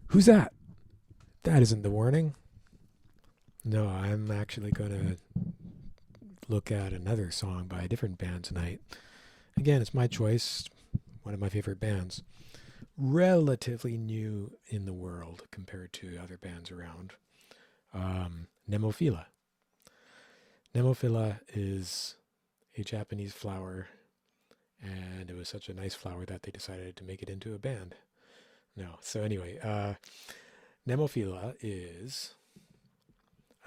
Who's that? That isn't the warning. No, I'm actually going to look at another song by a different band tonight. Again, it's my choice, one of my favorite bands. Relatively new in the world compared to other bands around. Nemophila. Nemophila is a Japanese flower, and it was such a nice flower that they decided to make it into a band. No, so anyway, Nemophila is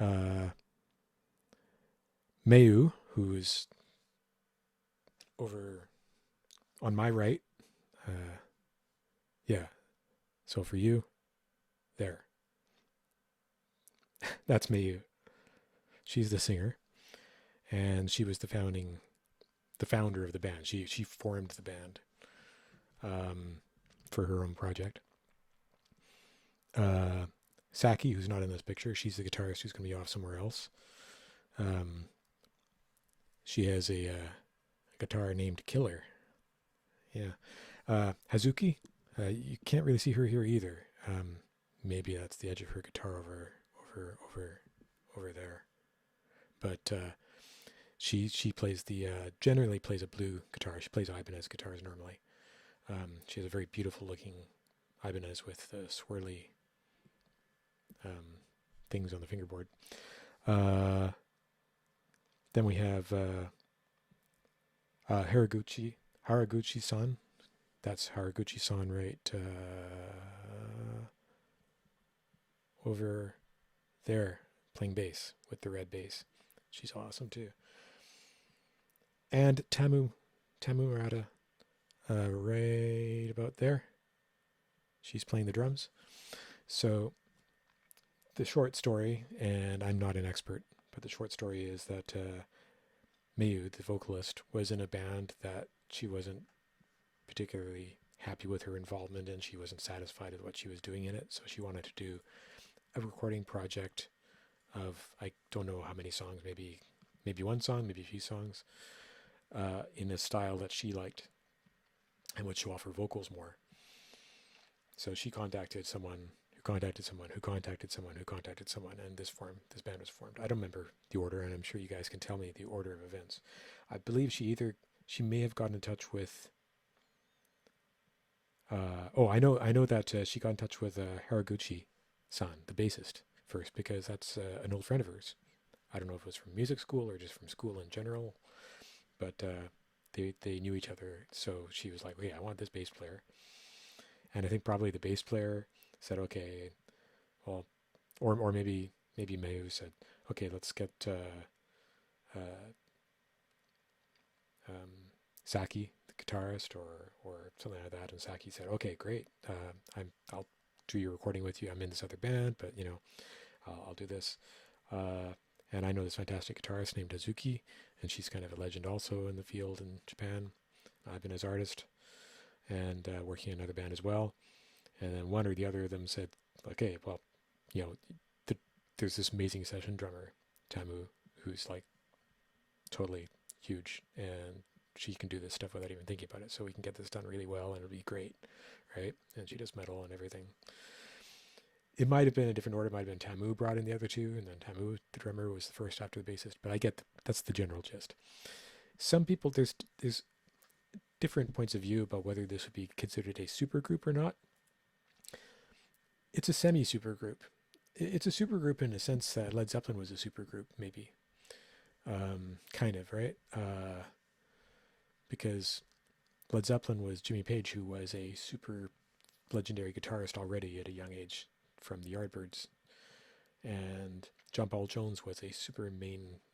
uh, Meu, who's over on my right. Uh, yeah, so for you, there. That's Meu. She's the singer, and she was the founder of the band. She formed the band um, for her own project. Uh, Saki, who's not in this picture, she's the guitarist who's going to be off somewhere else. Um, she has a guitar named Killer. Yeah. Hazuki, you can't really see her here either. Maybe that's the edge of her guitar over, over there. But she plays generally plays a blue guitar. She plays Ibanez guitars normally. She has a very beautiful looking Ibanez with swirly um, things on the fingerboard. Uh, then we have Haraguchi-san. That's Haraguchi-san right over there playing bass with the red bass. She's awesome too. And Tamu Murata, right about there. She's playing the drums. So the short story, and I'm not an expert, but the short story is that Mayu, the vocalist, was in a band that she wasn't particularly happy with her involvement in. She wasn't satisfied with what she was doing in it, so she wanted to do a recording project of I don't know how many songs, maybe one song, maybe a few songs, in a style that she liked and would show off her vocals more. So she contacted someone who contacted someone who contacted someone who contacted someone, and this band was formed. I don't remember the order, and I'm sure you guys can tell me the order of events. I believe she may have gotten in touch with. I know that she got in touch with Haraguchi-san, the bassist, first because that's an old friend of hers. I don't know if it was from music school or just from school in general, but they knew each other. So she was like, "Hey, I want this bass player," and I think probably the bass player said, "Okay, well," or maybe Mayu said, "Okay, let's get uh, Saki, the guitarist, or something like that." And Saki said, "Okay, great. I'll do your recording with you. I'm in this other band, but I'll do this." Uh, and I know this fantastic guitarist named Azuki, and she's kind of a legend also in the field in Japan. I've been his artist and working in another band as well. And then one or the other of them said, "Okay, well, you know, th- there's this amazing session drummer, Tamu, who's like totally huge, and she can do this stuff without even thinking about it. So we can get this done really well, and it'll be great, right?" And she does metal and everything. It might have been a different order. It might have been Tamu brought in the other two, and then Tamu, the drummer, was the first after the bassist. But I get that's the general gist. Some people there's different points of view about whether this would be considered a supergroup or not. It's a semi-supergroup. It's a supergroup in a sense that Led Zeppelin was a supergroup, maybe, kind of, right? Because Led Zeppelin was Jimmy Page, who was a super legendary guitarist already at a young age from the Yardbirds, and John Paul Jones was a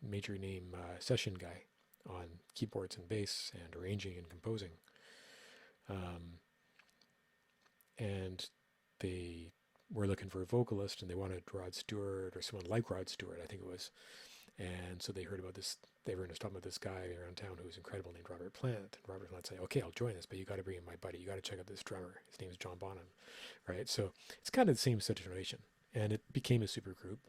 major name session guy on keyboards and bass and arranging and composing. Um, and they were looking for a vocalist, and they wanted Rod Stewart or someone like Rod Stewart, I think it was. And so they heard about this. They were talking about this guy around town who was incredible named Robert Plant. And Robert Plant said, "Okay, I'll join this, but you got to bring in my buddy. You got to check out this drummer. His name is John Bonham," right? So it's kind of the same situation, and it became a supergroup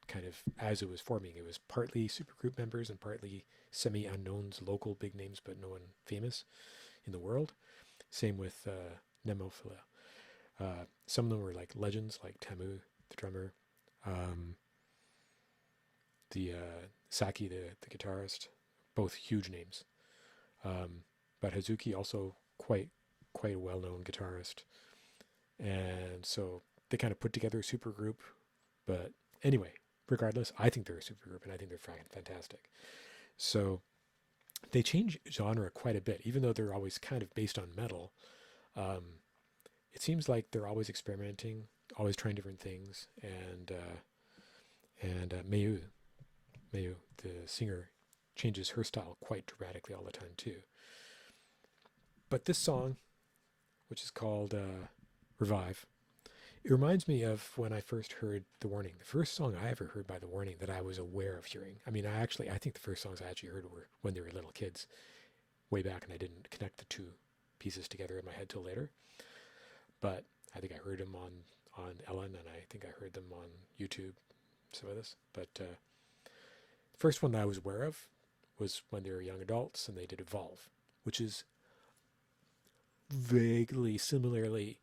kind of as it was forming. It was partly supergroup members and partly semi-unknowns, local big names, but no one famous in the world. Same with Nemophila. Some of them were like legends, like Tamu, the drummer, um, the Saki, the guitarist, both huge names. But Hazuki also quite a well-known guitarist, and so they kind of put together a super group. But anyway, regardless, I think they're a super group, and I think they're fantastic. So they change genre quite a bit, even though they're always kind of based on metal. Um, it seems like they're always experimenting, always trying different things, and Mayu, the singer, changes her style quite dramatically all the time too. But this song, which is called Revive, it reminds me of when I first heard The Warning. The first song I ever heard by The Warning that I was aware of hearing. I mean, I think the first songs I actually heard were when they were little kids, way back, and I didn't connect the two pieces together in my head till later. But I think I heard them on Ellen, and I think I heard them on YouTube, some of this. But the first one that I was aware of was when they were young adults and they did Evolve, which is vaguely similarly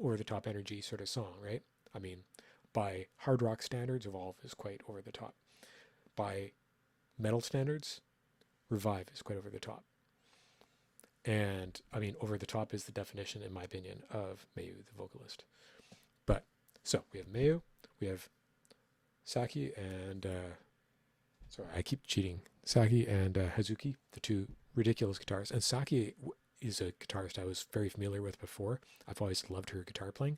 over the top energy sort of song, right? I mean, by hard rock standards, Evolve is quite over the top. By metal standards, Revive is quite over the top. And I mean, over the top is the definition, in my opinion, of Mayu, the vocalist. But so we have Mayu, we have Saki, and sorry, I keep cheating. Saki and Hazuki, the two ridiculous guitarists. And Saki is a guitarist I was very familiar with before. I've always loved her guitar playing.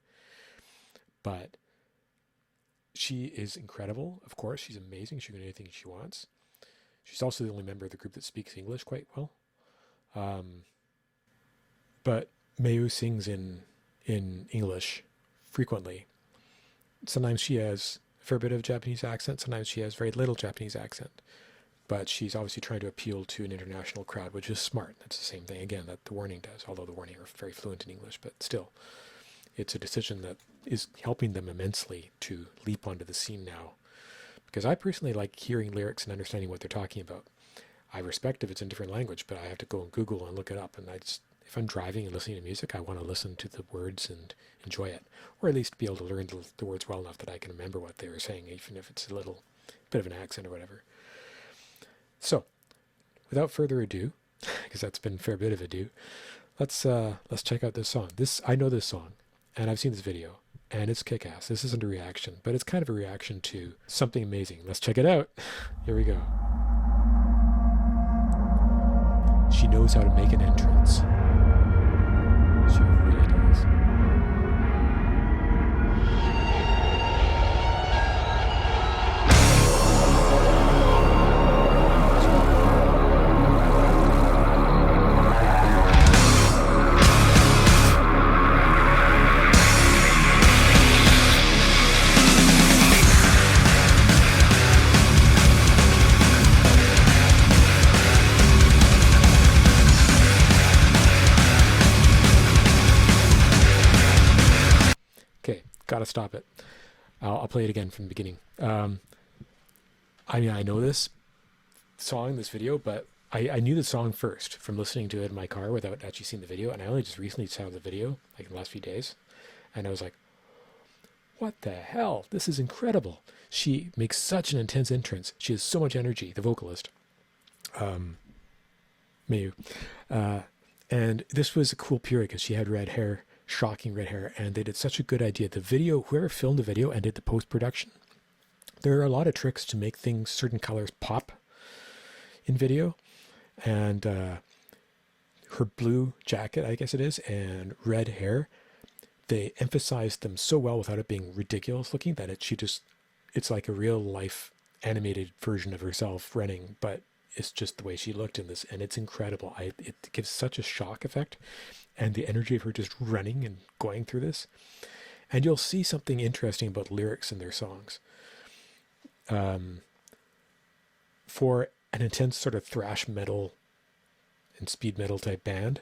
But she is incredible, of course. She's amazing. She can do anything she wants. She's also the only member of the group that speaks English quite well. But Mayu sings in English frequently. Sometimes she has a fair bit of Japanese accent. Sometimes she has very little Japanese accent. But she's obviously trying to appeal to an international crowd, which is smart. That's the same thing, again, that The Warning does, although The Warning are very fluent in English. But still, it's a decision that is helping them immensely to leap onto the scene now. Because I personally like hearing lyrics and understanding what they're talking about. I respect if it's in different language, but I have to go on Google and look it up. And if I'm driving and listening to music, I want to listen to the words and enjoy it. Or at least be able to learn the words well enough that I can remember what they were saying, even if it's a little bit of an accent or whatever. So, without further ado, because that's been a fair bit of ado, let's check out this song. I know this song, and I've seen this video, and it's kick-ass. This isn't a reaction, but it's kind of a reaction to something amazing. Let's check it out. Here we go. She knows how to make an entrance. She really does. Gotta stop it. I'll play it again from the beginning. I mean, I know this song, this video, but I knew the song first from listening to it in my car without actually seeing the video, and I only just recently saw the video, like in the last few days, and I was like, what the hell? This is incredible. She makes such an intense entrance. She has so much energy, the vocalist, Mayu. And this was a cool period because she had red hair, shocking red hair, and they did such a good idea. The video, whoever filmed the video and did the post-production, there are a lot of tricks to make things, certain colors pop in video. And her blue jacket, I guess it is, and red hair, they emphasized them so well without it being ridiculous looking that it's like a real life animated version of herself running, but it's just the way she looked in this, and it's incredible. It gives such a shock effect, and the energy of her just running and going through this. And you'll see something interesting about lyrics in their songs. For an intense sort of thrash metal and speed metal type band,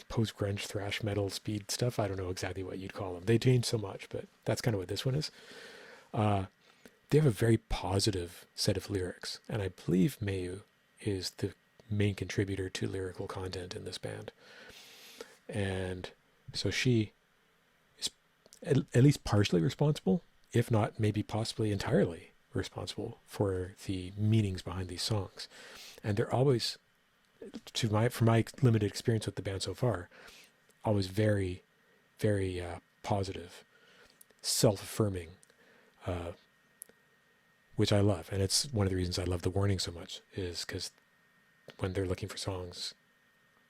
post-grunge thrash metal speed stuff, I don't know exactly what you'd call them. They change so much, but that's kind of what this one is. They have a very positive set of lyrics, and I believe Mayu is the main contributor to lyrical content in this band. And So she is at least partially responsible, if not maybe possibly entirely responsible for the meanings behind these songs. And they're always, from my limited experience with the band so far, always very, very positive, self-affirming, uh, which I love. And it's one of the reasons I love The Warning so much, is because when they're looking for songs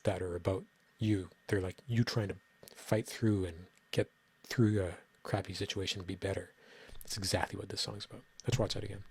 that are about you, they're like you trying to fight through and get through a crappy situation to be better. That's exactly what this song's about. Let's watch that again.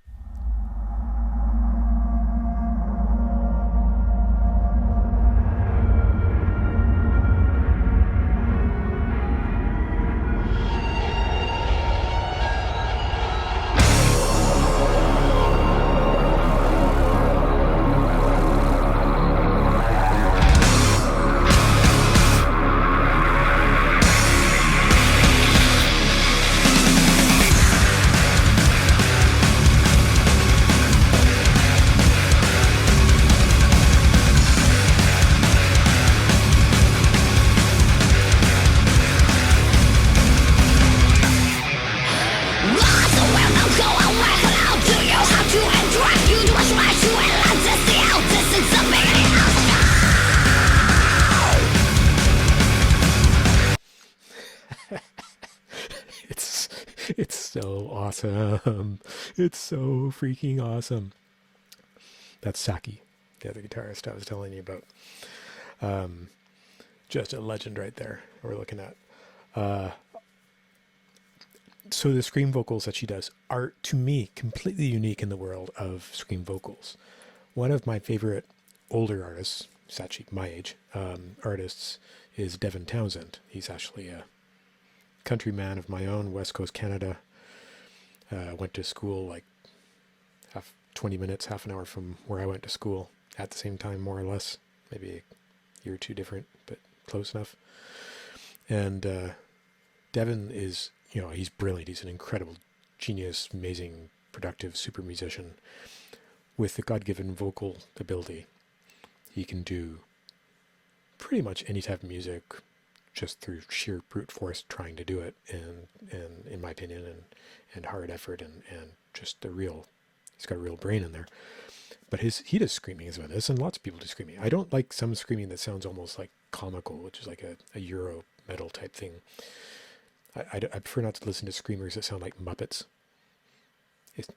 It's so awesome. It's so freaking awesome. That's Saki, the other guitarist I was telling you about. Just a legend right there we're looking at. So the scream vocals that she does are, to me, completely unique in the world of scream vocals. One of my favorite older artists, he's actually my age, artists, is Devin Townsend. He's actually a countryman of my own, West Coast Canada. Went to school like 20 minutes, half an hour from where I went to school at the same time, more or less. Maybe a year or two different, but close enough. And Devin is, he's brilliant. He's an incredible genius, amazing, productive, super musician with the God-given vocal ability. He can do pretty much any type of music just through sheer brute force trying to do it, and in my opinion, and hard effort, and just he's got a real brain in there. But he does screaming as well, this, and lots of people do screaming. I don't like some screaming that sounds almost like comical, which is like a Euro metal type thing. I prefer not to listen to screamers that sound like Muppets.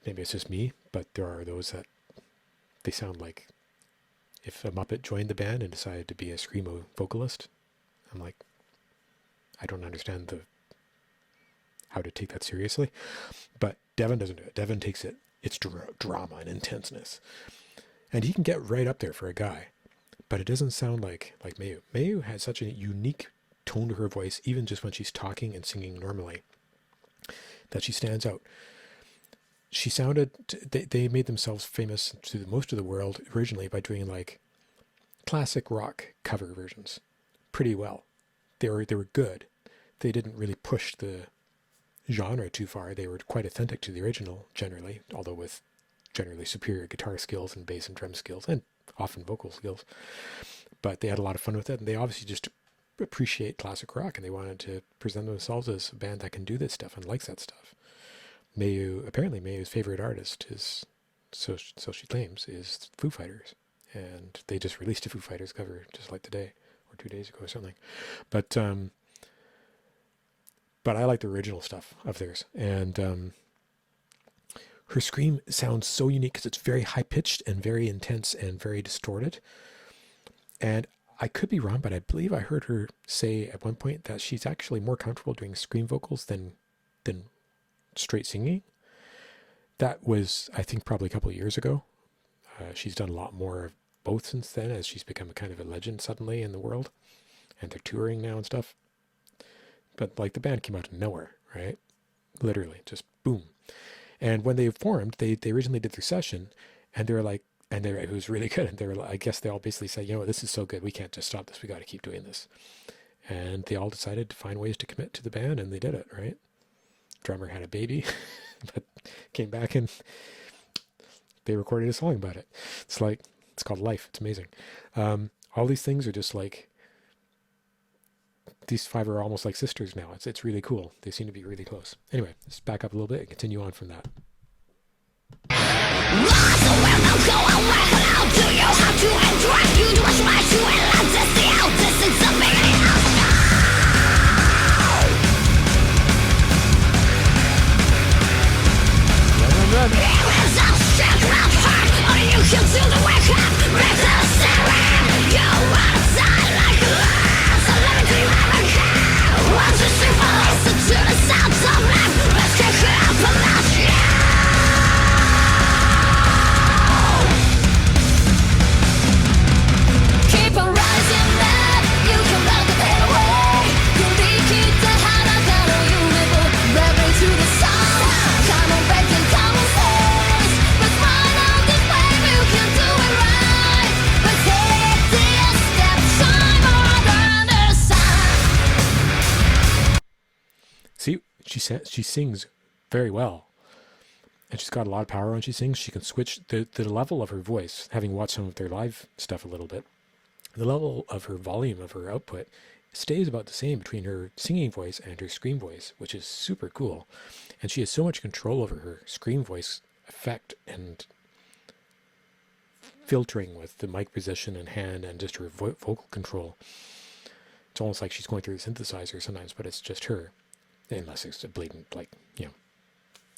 Maybe it's just me, but there are those that they sound like if a Muppet joined the band and decided to be a screamo vocalist. I'm like, I don't understand how to take that seriously. But Devin doesn't do it. Devin takes it's drama and intenseness. And he can get right up there for a guy. But it doesn't sound like Mayu. Mayu has such a unique tone to her voice, even just when she's talking and singing normally, that she stands out. She sounded, they made themselves famous to most of the world originally by doing like classic rock cover versions pretty well. They were good. They didn't really push the genre too far. They were quite authentic to the original generally, although with generally superior guitar skills and bass and drum skills and often vocal skills. But they had a lot of fun with it, and they obviously just appreciate classic rock, and they wanted to present themselves as a band that can do this stuff and likes that stuff. Apparently Mayu's favorite artist is, so she claims, is Foo Fighters, and they just released a Foo Fighters cover just like today or 2 days ago or something. But I like the original stuff of theirs, and her scream sounds so unique because it's very high pitched and very intense and very distorted. And I could be wrong, but I believe I heard her say at one point that she's actually more comfortable doing scream vocals than straight singing. That was, I think, probably a couple of years ago. She's done a lot more of both since then, as she's become a kind of a legend suddenly in the world, and they're touring now and stuff. But like the band came out of nowhere, right? Literally, just boom. And when they formed, they originally did their session, and they were like, it was really good. And they were, I guess they all basically said, this is so good, we can't just stop this. We got to keep doing this. And they all decided to find ways to commit to the band, and they did it, right? Drummer had a baby, but came back and they recorded a song about it. It's called Life. It's amazing. All these things are just like these five are almost like sisters now. It's really cool. They seem to be really close. Anyway, let's back up a little bit and continue on from that. Run, run, Keep on rising up, you can run the hell away. You need to have a battle, you never rebel to the sun. Come on back and come on face. But run out this wave, you can do it right. But take this step, shine more than the sun. See, she sings very well, and she's got a lot of power when she sings. She can switch the level of her voice. Having watched some of their live stuff a little bit, the level of her volume of her output stays about the same between her singing voice and her scream voice, which is super cool. And she has so much control over her scream voice effect and filtering with the mic position and hand and just her vocal control. It's almost like she's going through the synthesizer sometimes, but it's just her. Unless it's a blatant, like,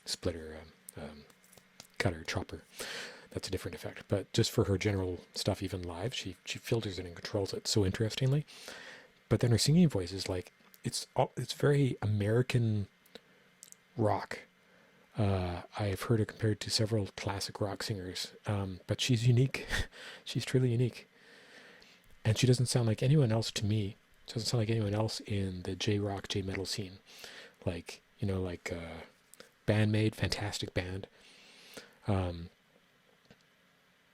splitter, cutter, chopper. That's a different effect. But just for her general stuff, even live, she filters it and controls it so interestingly. But then her singing voice is like, it's very American rock. I've heard her compared to several classic rock singers, but she's unique. She's truly unique. And she doesn't sound like anyone else to me. She doesn't sound like anyone else in the J-rock, J-metal scene. Like, Bandmate, fantastic band.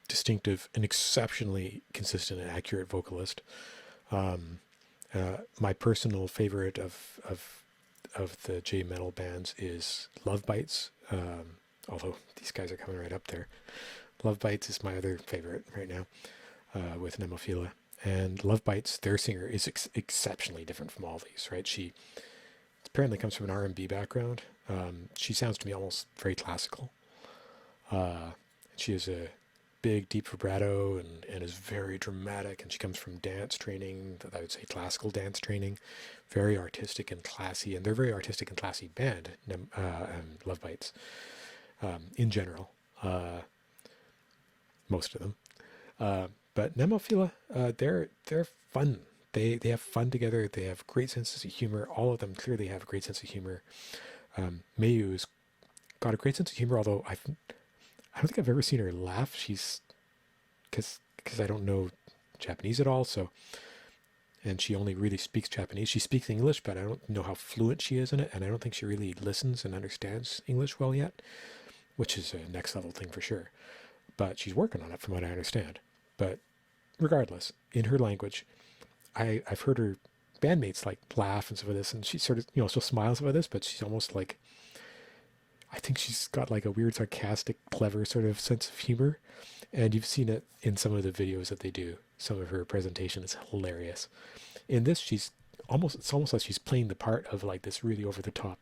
Distinctive and exceptionally consistent and accurate vocalist. My personal favorite of the J-metal bands is Love Bites, although these guys are coming right up there. Love Bites is my other favorite right now, with Nemophila. And Love Bites, their singer, is exceptionally different from all these, right? She apparently comes from an R&B background. She sounds to me almost very classical. She has a big, deep vibrato and is very dramatic. And she comes from dance training, I would say classical dance training, very artistic and classy. And they're a very artistic and classy band, Love Bites, in general. Most of them. But Nemophila, they're fun. They have fun together. They have great senses of humor. All of them clearly have a great sense of humor. Mayu's got a great sense of humor, although I don't think I've ever seen her laugh. Because I don't know Japanese at all, and she only really speaks Japanese. She speaks English, but I don't know how fluent she is in it, and I don't think she really listens and understands English well yet, which is a next level thing for sure. But she's working on it from what I understand. But regardless, in her language, I've heard her bandmates like laugh and stuff like this, and she sort of, still smiles about this, but she's almost like, I think she's got like a weird, sarcastic, clever sort of sense of humor. And you've seen it in some of the videos that they do. Some of her presentation is hilarious. In this, it's almost like she's playing the part of like this really over the top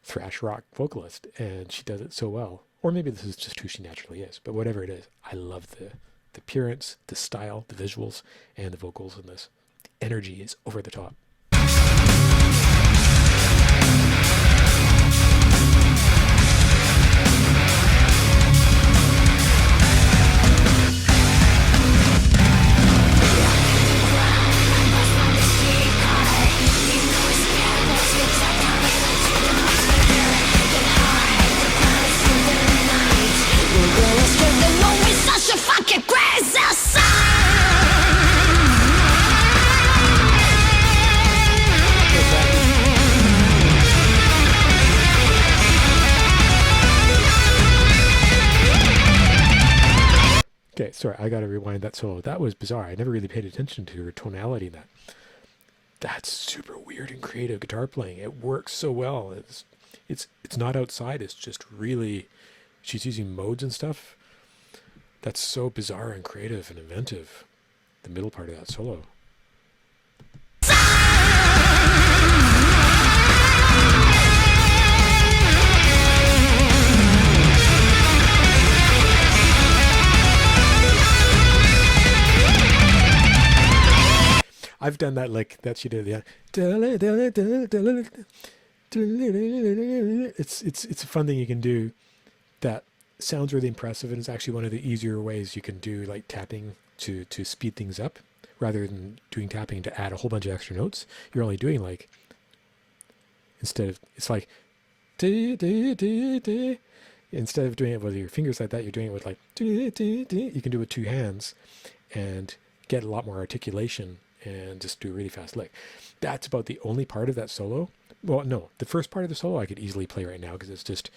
thrash rock vocalist, and she does it so well. Or maybe this is just who she naturally is, but whatever it is, I love the appearance, the style, the visuals, and the vocals in this. The energy is over the top. Okay, sorry, I gotta rewind that solo. That was bizarre. I never really paid attention to her tonality in that. That's super weird and creative guitar playing. It works so well. It's not outside, it's just really, she's using modes and stuff. That's so bizarre and creative and inventive. The middle part of that solo. I've done that like that she did. Yeah. It's a fun thing you can do that sounds really impressive, and it's actually one of the easier ways you can do like tapping to speed things up rather than doing tapping to add a whole bunch of extra notes. You're only doing like, instead of, it's like instead of doing it with your fingers like that, you're doing it with like you can do it with two hands and get a lot more articulation and just do a really fast lick. That's about the only part of that solo. Well, no, the first part of the solo I could easily play right now because it's just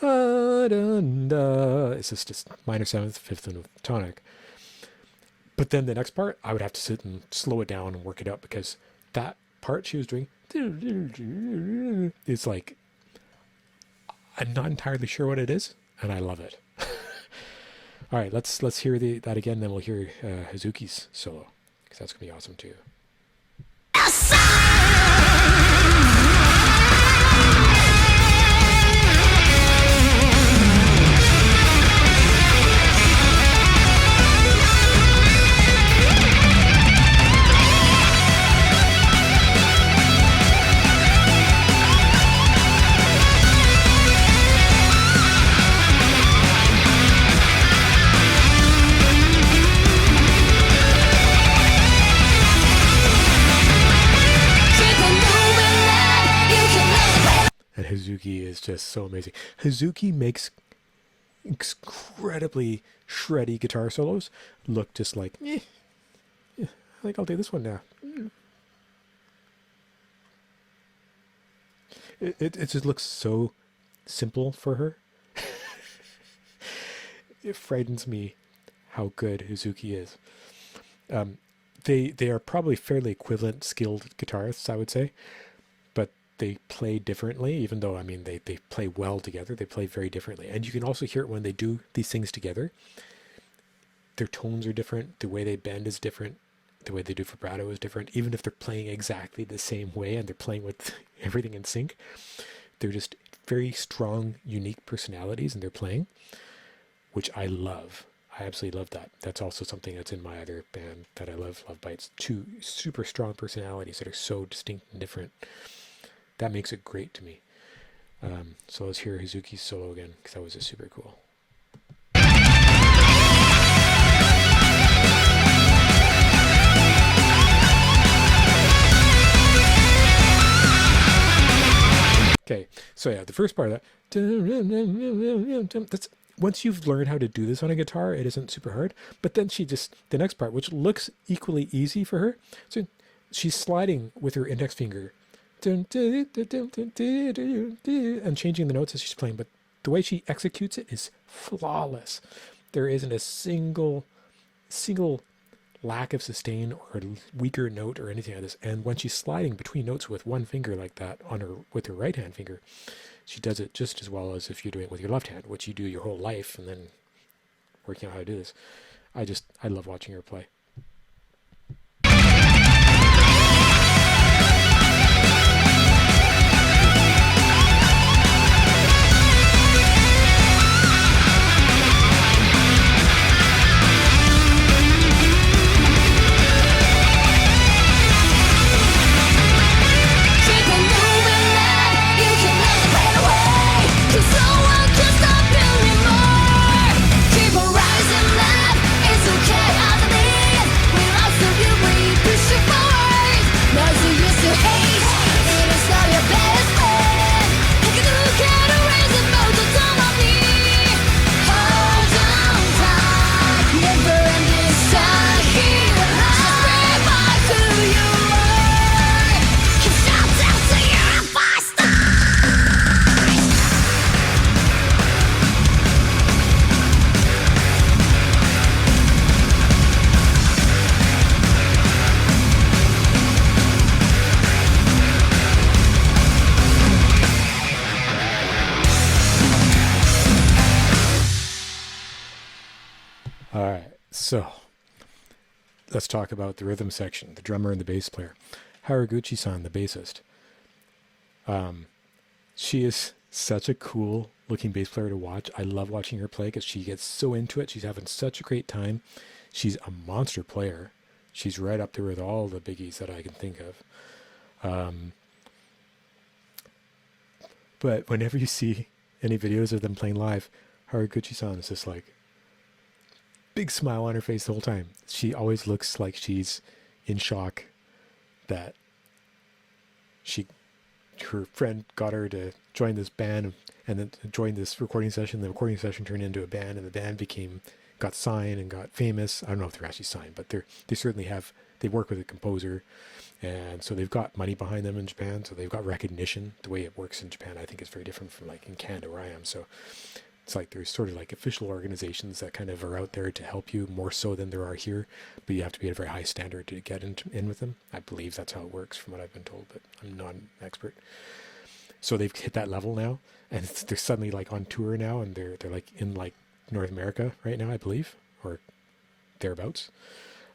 it's just minor seventh, fifth, and tonic. But then the next part, I would have to sit and slow it down and work it out because that part she was doing, it's like, I'm not entirely sure what it is, and I love it. All right, let's hear that again, then we'll hear Hazuki's solo because that's gonna be awesome too. And Hazuki is just so amazing. Hazuki makes incredibly shreddy guitar solos look just like, I think I'll do this one now. It just looks so simple for her. It frightens me how good Hazuki is. They are probably fairly equivalent skilled guitarists, I would say, but they play differently, even though, I mean, they play well together. They play very differently. And you can also hear it when they do these things together. Their tones are different. The way they bend is different. The way they do vibrato is different. Even if they're playing exactly the same way and they're playing with everything in sync, they're just very strong, unique personalities in their playing, which I love. I absolutely love that. That's also something that's in my other band that I love, Love Bites. Two super strong personalities that are so distinct and different. That makes it great to me. So let's hear Hazuki's solo again, because that was just super cool. Okay, so yeah, the first part of that, that's, once you've learned how to do this on a guitar, it isn't super hard. But then the next part, which looks equally easy for her, so she's sliding with her index finger and changing the notes as she's playing, but the way she executes it is flawless. There isn't a single lack of sustain or weaker note or anything like this. And when she's sliding between notes with one finger like that with her right hand finger, she does it just as well as if you're doing it with your left hand, which you do your whole life and then working out how to do this. I love watching her play. So let's talk about the rhythm section, the drummer and the bass player. Haraguchi-san, the bassist. She is such a cool looking bass player to watch. I love watching her play because she gets so into it. She's having such a great time. She's a monster player. She's right up there with all the biggies that I can think of. But whenever you see any videos of them playing live, Haraguchi-san is just like big smile on her face the whole time. She always looks like she's in shock that her friend got her to join this band and then join this recording session. The recording session turned into a band, and the band got signed and got famous. I don't know if they're actually signed, but they certainly they work with a composer, and so they've got money behind them in Japan, so they've got recognition. The way it works in Japan, I think, is very different from like in Canada where I am. So it's like there's sort of like official organizations that kind of are out there to help you more so than there are here, but you have to be at a very high standard to get in with them. I believe that's how it works from what I've been told, but I'm not an expert. So they've hit that level now, and they're suddenly like on tour now, and they're like in like North America right now, I believe, or thereabouts.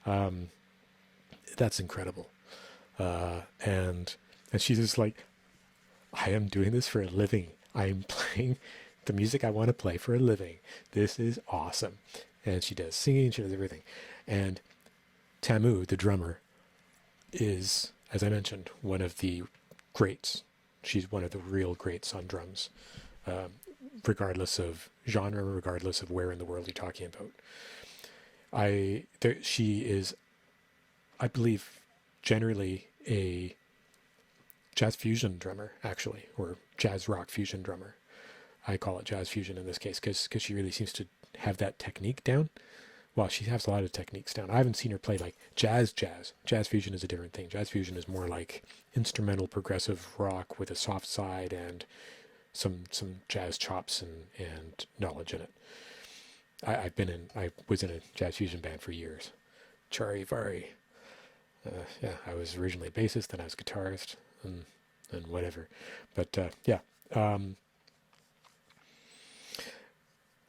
That's incredible. And she's just like, I am doing this for a living. I'm playing the music I want to play for a living. This is awesome. And she does singing, she does everything. And Tamu, the drummer, is, as I mentioned, one of the greats. She's one of the real greats on drums, regardless of genre, regardless of where in the world you're talking about. She is, I believe, generally a jazz fusion drummer, actually, or jazz rock fusion drummer. I call it jazz fusion in this case because she really seems to have that technique down. Well, she has a lot of techniques down. I haven't seen her play like jazz. Jazz fusion is a different thing. Jazz fusion is more like instrumental progressive rock with a soft side and some jazz chops and knowledge in it. I was in a jazz fusion band for years. Charivari. I was originally a bassist, then I was a guitarist, and whatever. But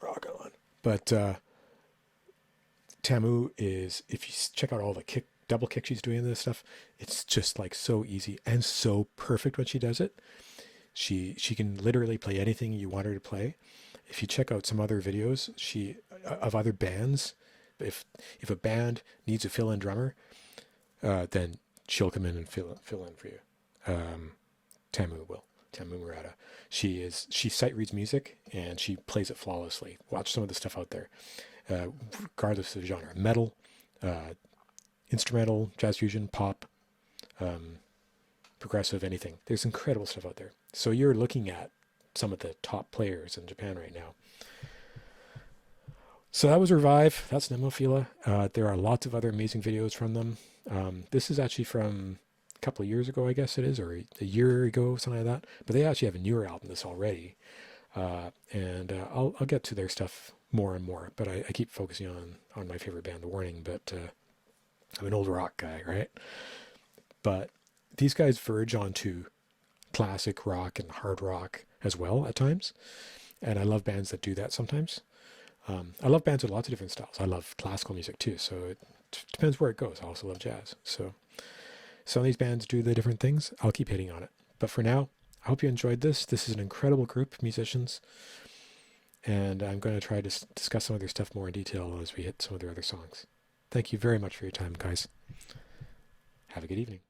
rock on. But Tamu is, if you check out all the double kick she's doing this stuff, it's just like so easy and so perfect when she does it. She can literally play anything you want her to play. If you check out some other videos of other bands, if a band needs a fill-in drummer, then she'll come in and fill in for you. Tamu will. Tamu Murata. She sight reads music and she plays it flawlessly. Watch some of the stuff out there, regardless of genre. Metal, instrumental, jazz fusion, pop, progressive, anything. There's incredible stuff out there. So you're looking at some of the top players in Japan right now. So that was Revive. That's Nemophila. There are lots of other amazing videos from them. This is actually from a couple of years ago, I guess it is, or a year ago, something like that. But they actually have a newer album this already. And I'll get to their stuff more and more. But I keep focusing on my favorite band, The Warning. But I'm an old rock guy, right? But these guys verge onto classic rock and hard rock as well at times. And I love bands that do that sometimes. I love bands with lots of different styles. I love classical music too, so it depends where it goes. I also love jazz. So some of these bands do the different things. I'll keep hitting on it. But for now, I hope you enjoyed this. This is an incredible group of musicians. And I'm going to try to discuss some of their stuff more in detail as we hit some of their other songs. Thank you very much for your time, guys. Have a good evening.